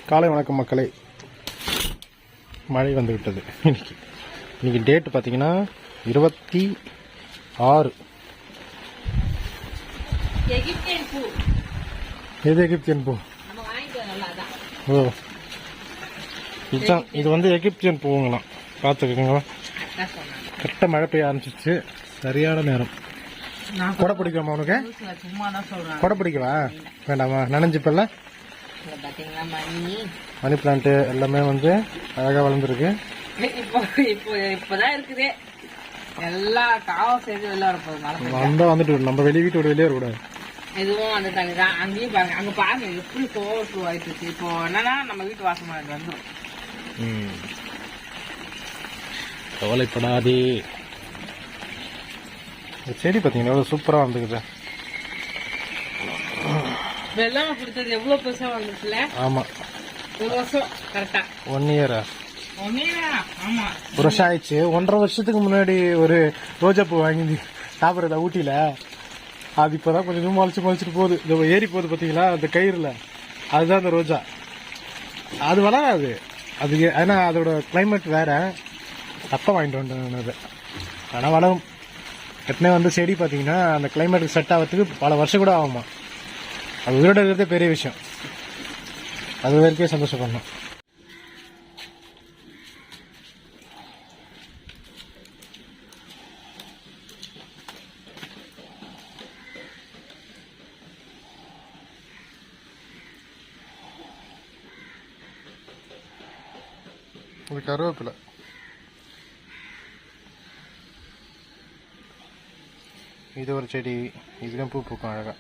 காலை வணக்கம் மக்களே. மழை வந்து விட்டது. இன்னைக்கு டேட் பார்த்தீங்கன்னா 26. எது எகிப்தியன் பூ? ஓ, இதுதான். இது வந்து எகிப்தியன் பூங்களாம். பார்த்துக்கோங்க, கரெக்டாக மழை பெய்ய ஆரம்பிச்சிச்சு. சரியான நேரம். கொடை பிடிக்காமா உனக்கு? கொடை பிடிக்கவா? வேண்டாமா? நனைஞ்சுப்பல்ல. மணி பிளான்ட் எல்லாமே வந்து அழகா வளர்ந்துருக்கு. இப்பதான் இருக்குது எல்லா காவம் செய்து வெளில வந்தா வந்துட்டு நம்ம வெளியே வீட்டோட வெளியே கூடாது. எதுவும் அந்த தண்ணி தான். அங்கேயும் பாருங்க, அங்க பாருங்க எப்படி கோவம் ஆயிடுச்சு. இப்போ என்னன்னா நம்ம வீட்டு வாசமா வந்துடும். கவலைப்படாதே. செடி பார்த்தீங்கன்னா எவ்வளோ சூப்பராக வந்துக்குது. வெள்ளம் கொடுத்தது எவ்வளவு பெருசா வந்துச்சுல. ஆமா, ஒரு வருஷம் கரெக்டா. 1 இயரா? 1 இயரா? ஆமா, ஒரு வருஷம் ஆயிடுச்சு. 1.5 வருஷத்துக்கு முன்னாடி ஒரு ரோஜா பூ வாங்கி சாப்பிட்றதா ஊட்டியில. அது இப்பதான் கொஞ்சம் முளைச்சிட்டு போகுது. இந்த ஏறி போகுது பார்த்தீங்களா அந்த கயிறுல, அதுதான் அந்த ரோஜா. அது வளராது அது, ஏன்னா அதோட கிளைமேட் வேற. தப்பா வாங்கிட்டு வந்தது. ஆனால் வளரும். எப்பவுமே வந்து செடி பார்த்தீங்கன்னா அந்த கிளைமேட்டுக்கு செட் ஆகிறதுக்கு பல வருஷம் கூட ஆகுமா. அது உயிரோட இருக்கிறதே பெரிய விஷயம். அது வரைக்கும் சந்தோஷப்படணும். இது கருவேப்பிலை. இது ஒரு செடி. இதுலேயும் பூ பூக்கும் அழகா.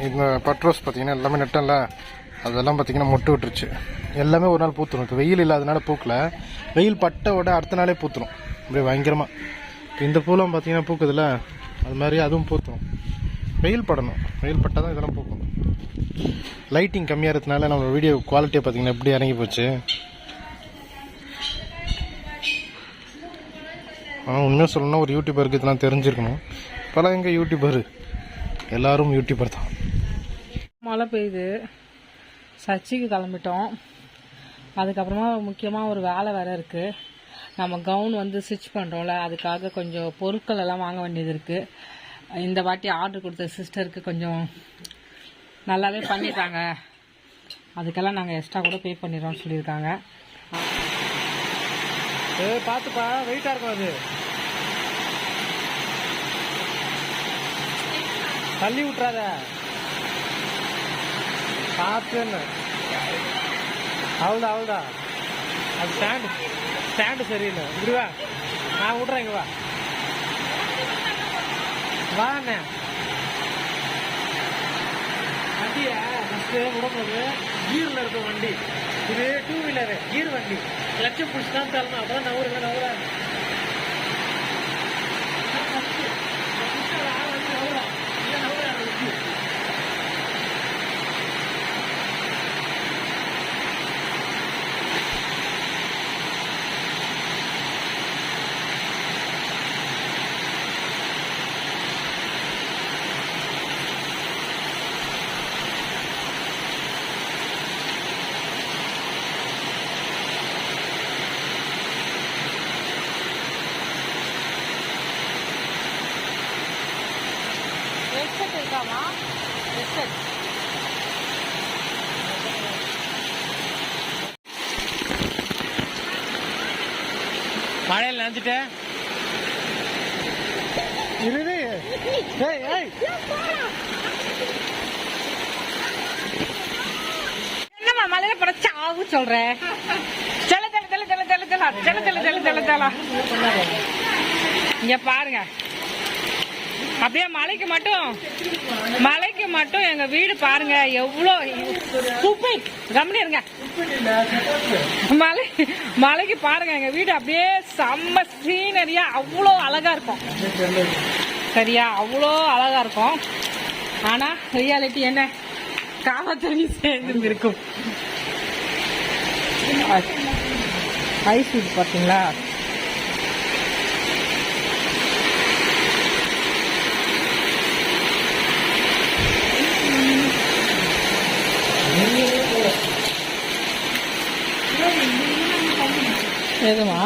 இந்த பட்ரோஸ் பார்த்தீங்கன்னா எல்லாமே நெட்டல, அதெல்லாம் பார்த்தீங்கன்னா மொட்டு விட்டுருச்சு. எல்லாமே ஒரு நாள் பூத்துரும். இப்போ வெயில் இல்லாதனால பூக்கல. வெயில் பட்டோட அடுத்த நாளே பூத்துரும் அப்படியே பயங்கரமாக. இந்த பூலாம் பார்த்தீங்கன்னா பூக்குதுல்ல, அது மாதிரி அதுவும் பூத்துரும். வெயில் படணும். வெயில் பட்டால் தான் இதெல்லாம் பூக்கும். லைட்டிங் கம்மியாக இருக்கிறதுனால நம்ம வீடியோ குவாலிட்டியை பார்த்தீங்கன்னா எப்படி இறங்கி போச்சு. உண்மையாக சொல்லணும்னா ஒரு யூடியூபருக்கு இதெல்லாம் தெரிஞ்சிருக்கணும். இப்போலாம் எங்கே யூடியூபரு, எல்லாரும் யூடியூபர் தான். மழை பெய்யுது. சர்ச்சுக்கு கிளம்பிட்டோம். அதுக்கப்புறமா முக்கியமாக ஒரு வேலை வேறு இருக்குது. நம்ம கவுன் வந்து ஸ்டிச் பண்ணுறோம்ல, அதுக்காக கொஞ்சம் பொருட்கள் எல்லாம் வாங்க வேண்டியது இருக்குது. இந்த வாட்டி ஆர்டர் கொடுத்த சிஸ்டருக்கு கொஞ்சம் நல்லாவே பண்ணிட்டாங்க. அதுக்கெல்லாம் நாங்கள் எக்ஸ்ட்ரா கூட பே பண்ணிடுறோம்னு சொல்லியிருக்காங்க. பார்த்துப்பா, வெயிட்டாக இருக்கும். அது தள்ளி விட்டுறாத, பார்த்துன்னு. அவ்வளோதா. அது ஸ்டாண்டு சரியில்லை. இப்படி வா, நான் விட்றேன். இங்கே வா அண்ணே. வண்டியை ஃபஸ்ட்டு விடும்போது கீரில் இருக்க வண்டி. இது 2 வீலரு கீர் வண்டி. லட்சம் பிடிச்சி தான் தரணும். அப்பதான் நவுற மழையில் நினைச்சிட்டேன். என்னம்மா மழையில படைச்சா ஆகு சொல்றேன். இங்க பாருங்க, அப்படியே மலைக்கு மட்டும் எங்க வீடு பாருங்க எவ்வளோ கம்மியா இருங்க. மலைக்கு பாருங்க எங்க வீடு அப்படியே செம்ம சீனரியா அவ்வளோ அழகா இருக்கும். சரியா, அவ்வளோ அழகா இருக்கும். ஆனா ரியாலிட்டி என்ன, காவத்தண்ணி சேர்ந்து இருக்கும். ஐஸ் பாத்தீங்களா? எதுமா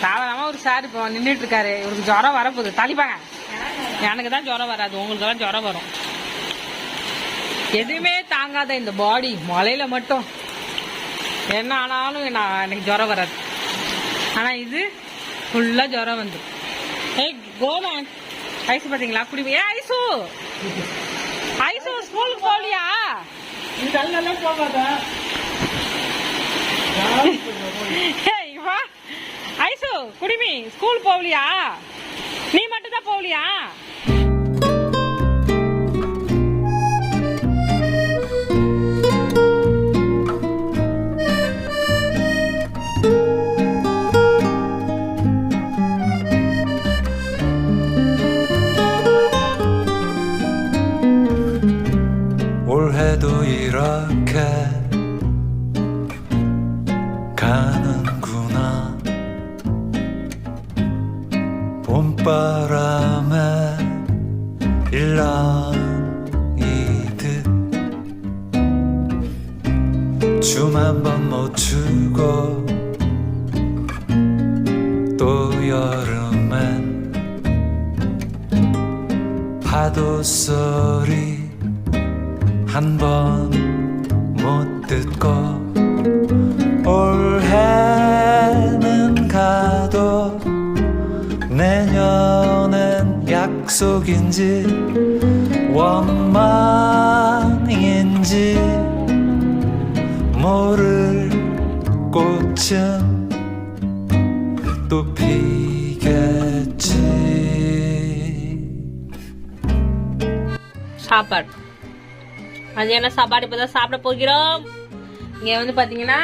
சாதாரணமா ஒரு சார் இப்போ நின்றுட்டு இருக்காரு, இவருக்கு ஜுரம் வரப்போகுது, தள்ளிப்பாங்க. எனக்கு தான் ஜுரம் வராது, உங்களுக்கு தான் ஜுரம் வரும். எதுவுமே தாங்காத இந்த பாடி, மழையில மட்டும் என்ன ஆனாலும் எனக்கு ஜுரம் வராது. ஆனா இது ஃபுல்லா ஜுரம் வந்து. ஏய் கோமன், ஐசு பாத்தீங்களா? குடி. ஏ ஐசு, ஐசு ஸ்கூலுக்கு போகலையா? ஐசு குடிமி, ஸ்கூல் போகலையா? நீ மட்டும் தான் போகலையா? 올해도 이렇게 가는구나. 봄바람에 일렁이듯 춤 한 번 못 추고 또 여름엔 파도 소리 한 번 못 듣고 올해는 가도 내년엔 약속인지 원망인지 모를 꽃은 또 피겠지. சாப்பாடு மதியான சாப்பாடு இப்பதான் சாப்பிட போகிறோம். இங்க வந்து பாத்தீங்கன்னா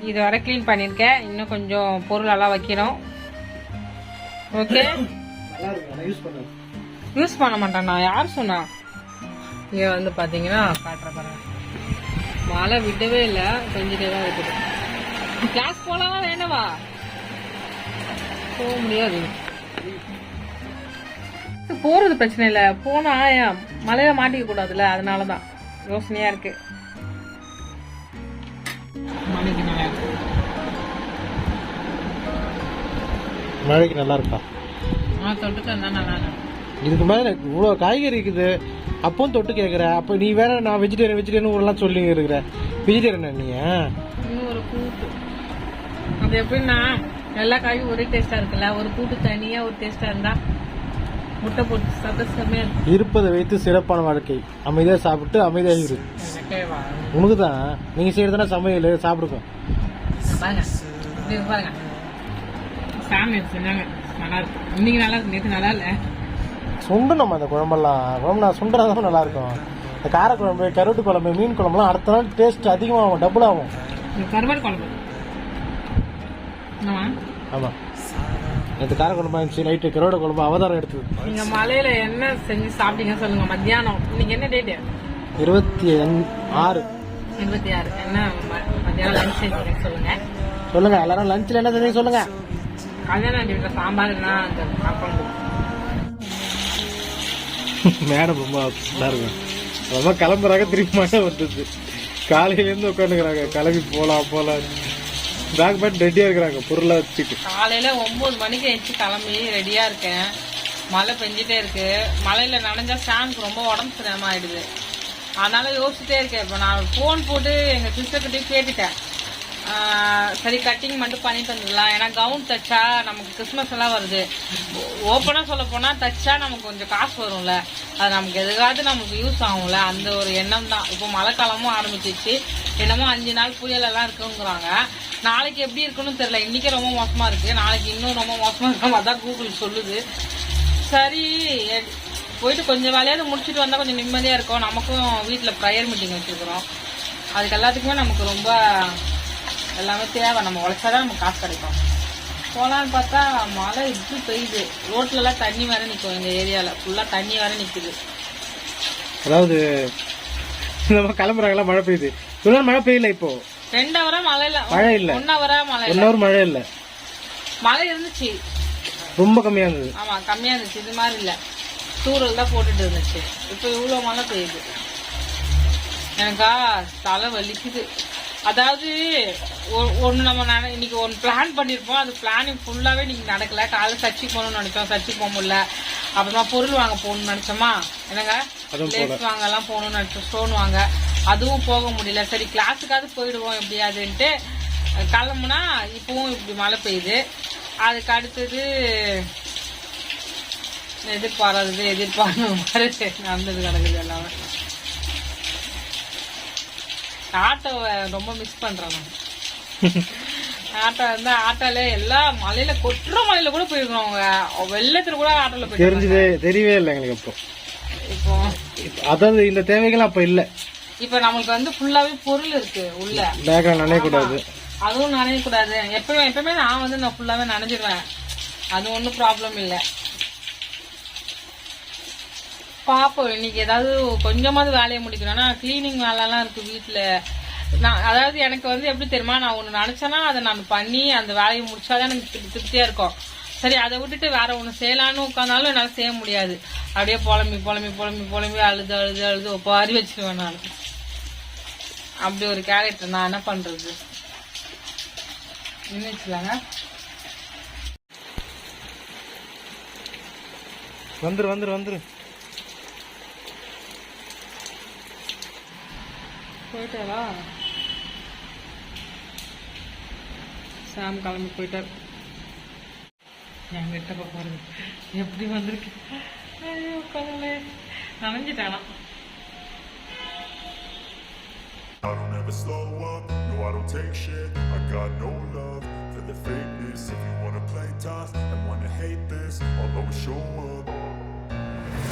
இது வரை கிளீன் பண்ணிருக்கேன், இன்னும் கொஞ்சம் பொருள் எல்லாம் வைக்கணும். ஓகே, யூஸ் பண்ண மாட்டேன் நான், யார் சொன்னா? இங்க வந்து பாத்தீங்கன்னா காட்டுற பாருங்க, மழை விடவே இல்லை, பெஞ்சிட்டே தான் இருக்குது. கிளாஸ் போலாமா வேணவா? போக முடியாது, போறது பிரச்சனை இல்லை, போனா மழையில மாட்டிக்க கூடாதுல்ல, அதனாலதான் யோசனையா இருக்கு. மழைக்கு நல்லா இருக்கு, மழைக்கு நல்லா இருக்கா? தொட்டுக்க நல்லா இருக்கு. இதுக்கு மேல இவ்வளவு காய்கறி இருக்குது, அப்பவும் தொட்டு கேக்குற. அப்ப நீ வேற நான் வெஜிடேரியன் எல்லாம் சொல்லி இருக்கிற. வெஜிடேரியன் நீ? இன்னும் ஒரு கூட்டு, அது எப்படின்னா எல்லா காயும் ஒரே டேஸ்டா இருக்குல்ல, ஒரு கூட்டு தனியா ஒரு டேஸ்டா இருந்தா முட்டை போட்டு சாப்பிட செம்மையா இருக்கு. இருப்பதை வைத்து சிறப்பான வாழ்க்கை, அமைதியா சாப்பிட்டு அமைதியா இரு. உனக்குதான், நீங்க செய்யறதுனா சமையல் சாப்பிடுங்க. பாருங்க இது பாருங்க, சாமி செஞ்சாங்க, நல்லா இருக்கு. இன்னைக்கு நல்லா இருக்கு, நேற்று நல்லா இல்ல. சுண்டணும் அந்த குழம்பெல்லாம், நான் சுண்டதான் நல்லா இருக்கும். இந்த காரக்குழம்பு, கருவாட்டு குழம்பு, மீன் குழம்புலாம் அடுத்த நாள் டேஸ்ட் அதிகமாகும், டபுள் ஆகும். கருவாட்டு குழம்பு ஆமா, நேற்று காரக்குழம்பு இருந்துச்சு, நைட்டு கருவாட்டு குழம்பு அவதாரம் எடுத்தது. நீங்க மலையில என்ன செஞ்சு சாப்பிட்டீங்க சொல்லுங்க. மத்தியானம் இன்னைக்கு என்ன டேட்? 26. 26. என்ன மத்தியானம் லஞ்ச் செஞ்சீங்க சொல்லுங்க. சொல்லுங்க, எல்லாரும் லஞ்ச்ல என்ன செஞ்சீங்க சொல்லுங்க. கல்யாண வீட்டுல சாம்பார்னா அந்த சாப்பாடு. மேடம் ரொம்ப இருக்கு, ரொம்ப கிளம்புறாங்க, திருப்பி மழை வந்தது. காலையில இருந்து உட்காந்துக்கிறாங்க, கிளம்பி போலாம் பேக் பேட் ரெடியா இருக்கிறாங்க பொருளா வச்சுட்டு. காலையில 9 மணிக்கு எழுந்து கிளம்பி ரெடியா இருக்கேன். மழை பெஞ்சிட்டே இருக்கு, மழையில நனைஞ்சா சாமுக்கு ரொம்ப உடம்பு சரியாம ஆயிடுது. அதனால யோசிச்சுட்டே இருக்கேன். இப்போ நான் போன் போட்டு எங்க சிஸ்டர் கிட்டயும் கேட்டுட்டேன், சரி கட்டிங் மட்டும் பண்ணிட்டு வந்துடலாம். ஏன்னா கவுன் தைச்சா நமக்கு கிறிஸ்மஸ் எல்லாம் வருது, ஓப்பனா சொல்ல போனா தைச்சா நமக்கு கொஞ்சம் காசு வரும்ல, அது நமக்கு எதுக்காவது நமக்கு யூஸ் ஆகும்ல, அந்த ஒரு எண்ணம் தான். இப்போ மழை காலமும் ஆரம்பிச்சிச்சு, என்னமோ 5 நாள் புயல் எல்லாம் இருக்குங்கிறாங்க. நாளைக்கு எப்படி இருக்குன்னு தெரியல. இன்னைக்கு ரொம்ப மோசமா இருக்கு, நாளைக்கு இன்னும் ரொம்ப மோசமா இருக்க மாதிரி தான் கூகுள் சொல்லுது. சரி போயிட்டு கொஞ்சம் வேலையாவது முடிச்சுட்டு வந்தா கொஞ்சம் நிம்மதியா இருக்கும். நமக்கும் வீட்டுல ப்ரேயர் மீட்டிங் வச்சிருக்கிறோம், அதுக்கு எல்லாத்துக்குமே நமக்கு ரொம்ப எல்லாமே தேவை. நம்ம உழைச்சாதான் நமக்கு காசு கிடைக்கும். போலான்னு பார்த்தா மழை இப்படி பெய்யுது, ரோட்ல எல்லாம் தண்ணி வேற நிக்கும். எங்க ஏரியால ஃபுல்லா தண்ணி வேற நிக்குது. அதாவது நம்ம கிளம்புறாங்களா, மழை பெய்யுது. மழை பெய்யல, இப்போ 2 ஹவரா மழை இல்ல, மழை இல்ல, 1 ஹவரா மழை இல்ல, 1 ஹவர் மழை இல்ல. மழை இருந்துச்சு, ரொம்ப கம்மியா இருந்தது. ஆமா கம்மியா இருந்துச்சு, இது மாதிரி இல்ல, தூரல் தான் போட்டுட்டு இருந்துச்சு. இப்ப இவ்வளவு மழை பெய்யுது. எனக்கா தலை வலிக்குது. அதாவது ஒன்று நம்ம இன்னைக்கு ஒன்று பிளான் பண்ணியிருப்போம், அது பிளானிங் ஃபுல்லாகவே இன்னைக்கு நடக்கல. காலையில் சர்ச்சுக்கு போகணும்னு நினச்சோம், சர்ச்சுக்கு போக முடியல. அப்புறமா பொருள் வாங்க போகணும்னு நினச்சோமா, என்னங்க லேஸ் வாங்கலாம் போகணும்னு நினச்சோம், ஸ்டோன் வாங்க, அதுவும் போக முடியல. சரி கிளாஸுக்காவது போயிடுவோம் எப்படியாதுன்ட்டு கிளம்புனா இப்பவும் இப்படி மழை பெய்யுது. அதுக்கு அடுத்தது எதிர்பார்க்கறது மாதிரி நடந்தது கிடக்குது எல்லாமே. ஆட்டோவை ரொம்ப மிஸ் பண்றேன் நான். ஆட்டோ இருந்தா ஆட்டோல எல்லாம் மலையில கொட்டுற மலையில கூட போயிருக்கோம். அவங்க வெள்ளத்துல கூட ஆட்டோல போயிட்டு தெரியவே இல்லை எங்களுக்கு. அப்போ இப்போ அதாவது இந்த தேவைகள் அப்ப இல்ல. இப்ப நம்மளுக்கு வந்து ஃபுல்லாவே பொருள் இருக்கு உள்ள, பேக்ல நனைய கூடாது, அதுவும் நனைய கூடாது. எப்பவுமே நான் வந்து நான் ஃபுல்லாவே நனைஞ்சிருவேன், அது ஒன்றும் ப்ராப்ளம் இல்லை. பாப்போம் இன்னைக்கு ஏதாவது கொஞ்சமாவது வேலையை முடிக்கணும்னா கிளீனிங் வேலைலாம் இருக்கு வீட்டுல. நான் அதாவது எனக்கு வந்து எப்படி தெரியுமா, நான் ஒண்ணு நினைச்சேன்னா அதை நான் பண்ணி அந்த வேலையை முடிச்சாதான் எனக்கு திருப்தியா இருக்கும். சரி அதை விட்டுட்டு வேற ஒண்ணு செய்யலான்னு உட்காந்தாலும் என்னால செய்ய முடியாது. அப்படியே புலம்பி அழுது ஒப்பாரி வச்சிருவேன் நான். அப்படி ஒரு கேரக்டர். நான் என்ன பண்றது, என்ன வச்சுலாங்க. வந்துரு போயிட்டாரா சாம்? கிளம்பி போயிட்டார். என் கிட்ட பாருங்க எப்படி வந்திருக்கு. ஐயோ கடவுளே, நனைஞ்சிட்டானா. I don't ever slow up, no I don't take shit. I got no love for the fakeness. If you wanna play tough and wanna hate this, I'll always show up.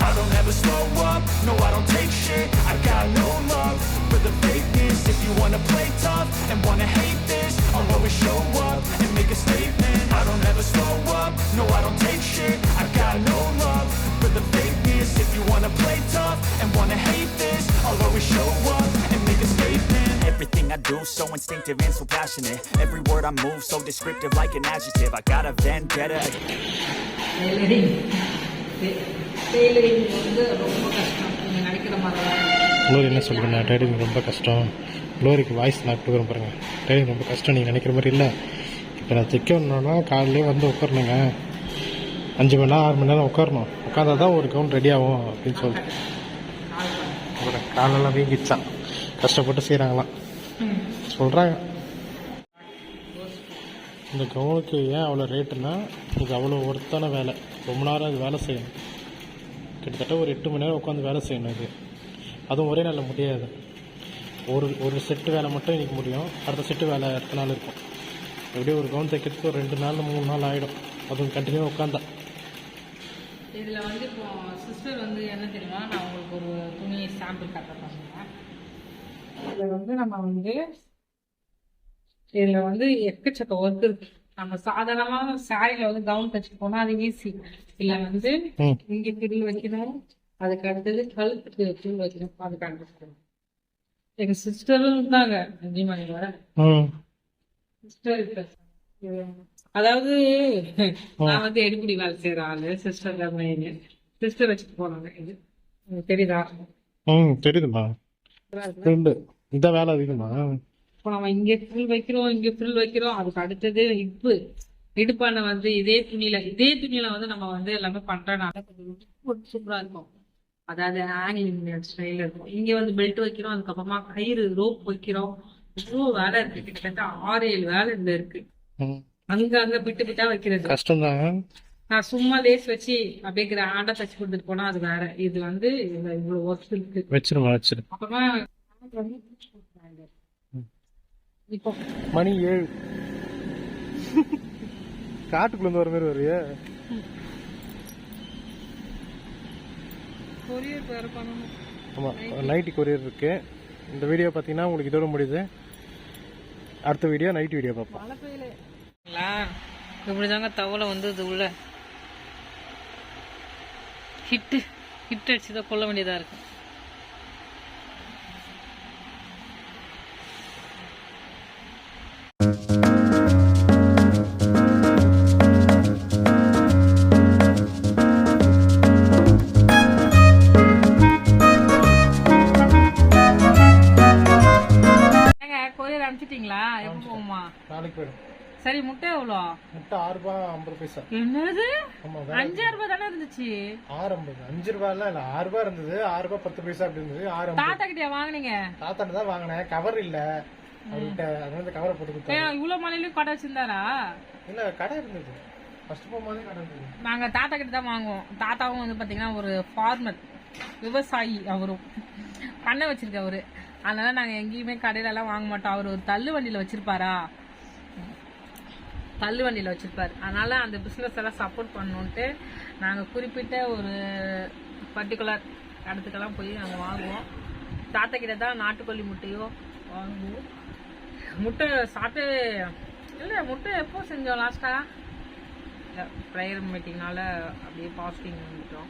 I don't ever slow up, no I don't take shit. I got no love for the fakeness. If you wanna play tough and wanna hate this, I'll always show up and make a statement. I don't ever slow up, no I don't take shit. I got no love for the fakeness. If you wanna play tough and wanna hate this, I'll always show up and make a statement. Everything I do so instinctive and so passionate. Every word I move so descriptive like an adjective. I got a vendetta. Tailoring வந்து ரொம்ப கஷ்டம், நீங்கள் நினைக்கிற மாதிரி. Glory என்ன சொல்கிறேன், tailoring ரொம்ப கஷ்டம். குளோரிக்கு வாய்ஸ் நான் கொடுக்குறேன் பாருங்கள். டைலரிங் ரொம்ப கஷ்டம், நீங்கள் நினைக்கிற மாதிரி இல்லை. இப்போ நான் தைக்கணுன்னா காலையிலே வந்து உட்காரணுங்க, 5 மணி நேரம் 6 மணி நேரம் உட்காரணும். உட்காந்தா தான் ஒரு கவுன் ரெடி ஆகும் அப்படின்னு சொல்லிட்டு காலெல்லாம் வீங்கிச்சான். கஷ்டப்பட்டு செய்கிறாங்களாம் சொல்கிறாங்க. இந்த கவுனுக்கு ஏன் அவ்வளோ ரேட்டுன்னா, இது அவ்வளோ ஒர்த்தான வேலை. ரொம்ப நேரம் அது வேலை செய்யணும், கிட்டத்தட்ட ஒரு 8 மணி நேரம் உட்காந்து வேலை செய்யணும். இது அதுவும் ஒரே நாளில் முடியாது. ஒரு செட்டு வேலை மட்டும் இன்றைக்கி முடியும், அடுத்த செட்டு வேலை அடுத்த நாள் இருக்கும். எப்படியும் ஒரு கவுன் தைக்கிறதுக்கு ஒரு 2 நாள் 3 நாள் ஆகிடும், அதுவும் கண்டினியூவாக உட்காந்தா. இதில் வந்து இப்போ சிஸ்டர் வந்து என்ன தெரியுமா, நான் உங்களுக்கு ஒரு துணி சாம்பிள் காட்டுறேன். இதில் வந்து நம்ம வந்து இதில் வந்து எக்கச்சக்க ஒர்க் இருக்கு. நம்ம சாதாரணமாக சாரியில் வந்து கவுன் தச்சுட்டு போனால் அது ஈஸி. இல்லை வந்து இங்கே பிரில் வைக்கணும், அதுக்கு அடுத்தது கழுத்துக்கு பிரில் வைக்கணும், அதுக்கு அடுத்தது எங்க சிஸ்டரும் இருந்தாங்க. நிஜமானியோட சிஸ்டர் இருக்க, அதாவது நான் வந்து எடுப்படி வேலை செய்யற ஆளு, சிஸ்டர் தான் மெயின். சிஸ்டர் வச்சுட்டு போனாங்க. இது தெரியுதா? தெரியுதுமா, இந்த வேலை அதிகமா. இப்போ நம்ம இங்க ஃபில் வைக்கிறோம், அதுக்கு அடுத்தது இடுப்பான வந்து இதே துணியில வந்து நம்ம வந்து எல்லாமே பண்றதுனால கொஞ்சம் சூப்பரா இருக்கும். அதாவது ஹேங்கிங் ஸ்டைல இருக்கும். இங்க வந்து பெல்ட் வைக்கிறோம், அதுக்கப்புறமா கயிறு ரோப் வைக்கிறோம். இவ்வளோ வேலை இருக்கு, கிட்டத்தட்ட 6-7 வேலை இந்த இருக்கு. அங்க பிட்டா வைக்கிறது கஷ்டம் தான். நான் சும்மா லேஸ் வச்சு அப்படியே கிராண்டா தச்சு கொடுத்துட்டு போனா அது வேற. இது வந்து இவ்வளவு ஒர்க் இருக்கு. வச்சிரு. அப்புறமா இப்போ மணி 7 காட்டுக்குள்ள வர மாதிரி வரைய கொரியர் வேற பண்ணணும். ஆமா, நைட்டு கொரியர் இருக்கு. இந்த வீடியோ பார்த்தீங்கன்னா உங்களுக்கு இதோட முடியுது. அடுத்த வீடியோ நைட் வீடியோ பார்ப்போம். மழை பெய்யல இப்படிதாங்க தவளை வந்து இது உள்ள ஹிட் அடிச்சுதான் கொள்ள வேண்டியதா இருக்கு. பேர் அனுப்பிச்சிட்டீங்களா? எப்ப போகுமா? நாளைக்கு போயிடும். சரி, முட்டை எவ்வளோ? முட்டை 6 ரூபாய் 50 பைசா. என்னது? ஆமா, 5 ரூபாய் தானே இருந்துச்சு. 6.50. 5 ரூபாய்லாம் இல்ல, 6 ரூபாய் இருந்தது. 6 ரூபாய் 10 பைசா அப்படி இருந்தது. 6.50. தாத்தா கிட்டயா வாங்குனீங்க? தாத்தாண்ட தான் வாங்கினேன். கவர் இல்ல அவர்கிட்ட, அதனால கவரை போட்டு கொடுத்தேன். இவ்வளவு மலையிலயும் கடை வச்சிருந்தாரா? இல்ல, கடை இருந்தது. ஃபர்ஸ்ட் போகும்போதே கடை இருந்தது. நாங்க தாத்தா கிட்ட தான் வாங்குவோம். தாத்தாவும் வந்து பாத்தீங்கன்னா ஒரு ஃபார்மர், விவசாயி. அவரும் பண்ணை வச்சிருக்க அவரு. அதனால நாங்க எங்கேயுமே கடையில எல்லாம் வாங்க மாட்டோம். அவர் ஒரு தள்ளு வண்டியில வச்சிருப்பாரா, தள்ளு வண்டியில வச்சிருப்பாரு. அதனால அந்த பிசினஸ் எல்லாம் சப்போர்ட் பண்ணணுன்ட்டு நாங்க குறிப்பிட்ட ஒரு பர்டிகுலர் இடத்துக்கெல்லாம் போய் நாங்க வாங்குவோம். தாத்தா கிட்ட தான் நாட்டுக்கோழி முட்டையோ வாங்குவோம். முட்டை சாப்பிட்டு இல்லை, முட்டை எப்போ செஞ்சோம் லாஸ்டா? ப்ரேயர் மீட்டிங்னால அப்படியே பாஸ்டிங் வந்துட்டோம்.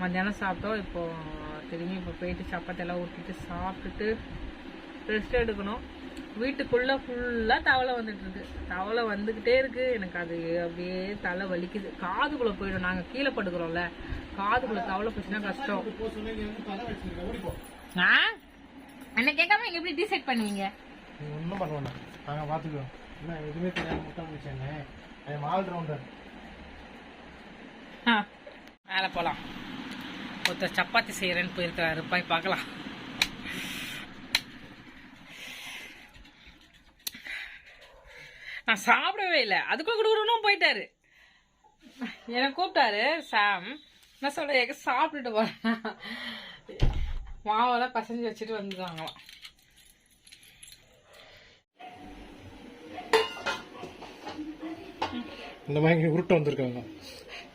மத்தியானம் சாப்பிட்டோம். இப்போ திரும்பி இப்போ போயிட்டு சப்பாத்தியெல்லாம் ஊற்றிட்டு சாப்பிட்டுட்டு ரெஸ்ட் எடுக்கணும். வீட்டுக்குள்ள ஃபுல்லா தவளை வந்துட்டு இருக்கு. தவளை வந்துகிட்டே இருக்கு. எனக்கு அது அப்படியே தலை வலிக்குது. காதுக்குள்ள போயிடும். நாங்க கீழே படுக்கிறோம்ல, காதுக்குள்ள தவளை போச்சுன்னா கஷ்டம். என்ன கேட்காம நீங்க எப்படி டிசைட் பண்ணுவீங்க? ஒன்றும் பண்ண வேண்டாம், நாங்க பாத்துக்குவோம். என்ன எதுவுமே தெரியாம முட்டை முடிச்சேன்னு ஆல் ரவுண்டர். மேல போலாம். ஒருத்தர் சப்பாத்தி செய்யறேன்னு போயிருக்கிறாரு, போய் பார்க்கலாம். நான் சாப்பிடவே இல்லை, அதுக்குள்ள கொடுக்கணும் போயிட்டாரு. எனக்கு கூப்பிட்டாரு சாம். என்ன சொல்ற, எங்க சாப்பிட்டுட்டு போறேன். மாவெல்லாம் பசஞ்சு வச்சுட்டு வந்துருவாங்களாம். இந்த மாதிரி உருட்டு வந்திருக்காங்க.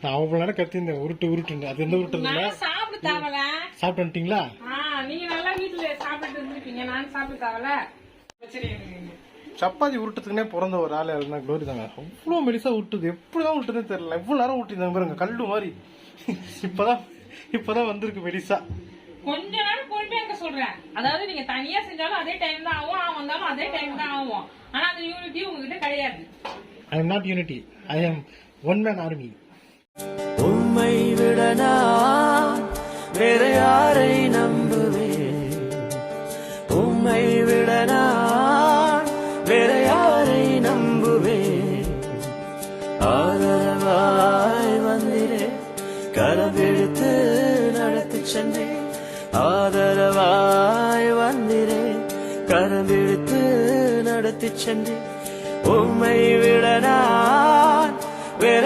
நான் அவ்வளவு நேரம் கத்திருந்தேன், உருட்டு உருட்டு. அது எந்த உருட்டு இல்ல. சாப்பிட்டு தேவல. சாப்பிட்டு வந்துட்டீங்களா? நீங்க நல்லா வீட்டுல சாப்பிட்டு இருந்திருப்பீங்க, நான் சாப்பிட்டு தேவல. சப்பாத்தி உருட்டுறதுக்குனே பிறந்த ஒரு ஆள் யாருன்னா க்ளோரி தாங்க. அவ்வளவு மெலிசா உருட்டுது. எப்படிதான் உருட்டுதுன்னு தெரியல. எவ்வளவு நேரம் ஊட்டிருந்தாங்க பாருங்க, கல்லு மாதிரி. இப்பதான் வந்திருக்கு மெலிசா. கொஞ்ச நேரம் பொறுமையா இருக்க சொல்றேன். அதாவது நீங்க தனியா செஞ்சாலும் அதே டைம் தான் ஆகும், அவன் வந்தாலும் அதே டைம் தான் ஆகும். ஆனா அந்த யூனிட்டி உங்ககிட்ட கிடையாது. I am not unity, I am one man army. உம்மை விட நான் வேற யாரை நம்புவேன்? உம்மை விட நான் வேற யாரை நம்புவேன்? ஆதரவாய் வந்திரே, கரவெடுத்து நடத்தி சென்றேன். ஆதரவாய் வந்திரே, கரவெடுத்து நடத்தி சென்றேன். உம்மை விட நான் வேற